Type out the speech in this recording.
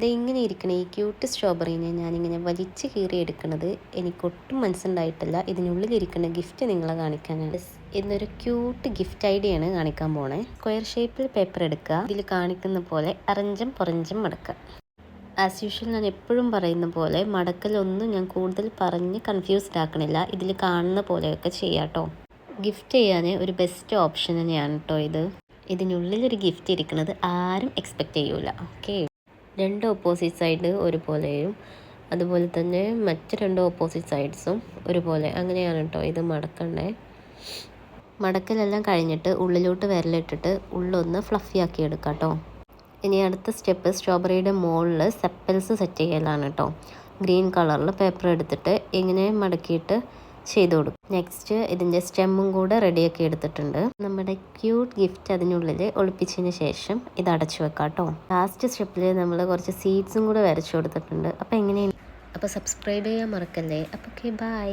ഇത് ഇങ്ങനെ ഇരിക്കണ ഈ ക്യൂട്ട് സ്ട്രോബെറീനെ ഞാനിങ്ങനെ വലിച്ച് കീറി എടുക്കുന്നത് എനിക്കൊട്ടും മനസ്സിലായിട്ടില്ല. ഇതിനുള്ളിലിരിക്കുന്ന ഗിഫ്റ്റ് നിങ്ങളെ കാണിക്കാനാണ്. ഇന്നൊരു ക്യൂട്ട് ഗിഫ്റ്റ് ഐഡിയ ആണ് കാണിക്കാൻ പോണേ. സ്ക്വയർ ഷേപ്പിൽ പേപ്പർ എടുക്കുക. ഇതിൽ കാണിക്കുന്ന പോലെ അറഞ്ചം പുറഞ്ചം മടക്കുക. ആസ് യൂഷ്വൽ ഞാൻ എപ്പോഴും പറയുന്ന പോലെ മടക്കലൊന്നും ഞാൻ കൂടുതൽ പറഞ്ഞ് കൺഫ്യൂസ്ഡ് ആക്കണില്ല. ഇതിൽ കാണുന്ന പോലെയൊക്കെ ചെയ്യാട്ടോ. ഗിഫ്റ്റ് ചെയ്യാൻ ഒരു ബെസ്റ്റ് ഓപ്ഷൻ തന്നെയാണ് കേട്ടോ ഇത്. ഇതിനുള്ളിലൊരു ഗിഫ്റ്റ് ഇരിക്കുന്നത് ആരും എക്സ്പെക്റ്റ് ചെയ്യൂല. ഓക്കെ, രണ്ട് ഓപ്പോസിറ്റ് സൈഡ് ഒരുപോലെയും അതുപോലെ തന്നെ മറ്റ് രണ്ട് ഓപ്പോസിറ്റ് സൈഡ്സും ഒരുപോലെ, അങ്ങനെയാണ് കേട്ടോ ഇത് മടക്കണ്ടേ. മടക്കലെല്ലാം കഴിഞ്ഞിട്ട് ഉള്ളിലോട്ട് വിരലിട്ടിട്ട് ഉള്ളൊന്ന് ഫ്ലഫി ആക്കി എടുക്കാം കേട്ടോ. ഇനി അടുത്ത സ്റ്റെപ്പ് സ്ട്രോബെറിയുടെ മുകളിൽ സെപ്പൽസ് സെറ്റ് ചെയ്യലാണ് കേട്ടോ. ഗ്രീൻ കളറിൽ പേപ്പർ എടുത്തിട്ട് ഇങ്ങനെ മടക്കിയിട്ട് ചെയ്ത് കൊടുക്കും. നെക്സ്റ്റ് ഇതിൻ്റെ സ്റ്റെമ്മും കൂടെ റെഡിയാക്കി എടുത്തിട്ടുണ്ട്. നമ്മുടെ ക്യൂട്ട് ഗിഫ്റ്റ് അതിനുള്ളിൽ ഒളിപ്പിച്ചതിന് ശേഷം ഇത് അടച്ചു വെക്കാം കേട്ടോ. ലാസ്റ്റ് സ്റ്റെപ്പിൽ നമ്മൾ കുറച്ച് സീഡ്സും കൂടെ വരച്ചു കൊടുത്തിട്ടുണ്ട്. അപ്പോൾ എങ്ങനെയാണ്? അപ്പോൾ സബ്സ്ക്രൈബ് ചെയ്യാൻ മറക്കല്ലേ. അപ്പോൾ ഓക്കെ, ബൈ.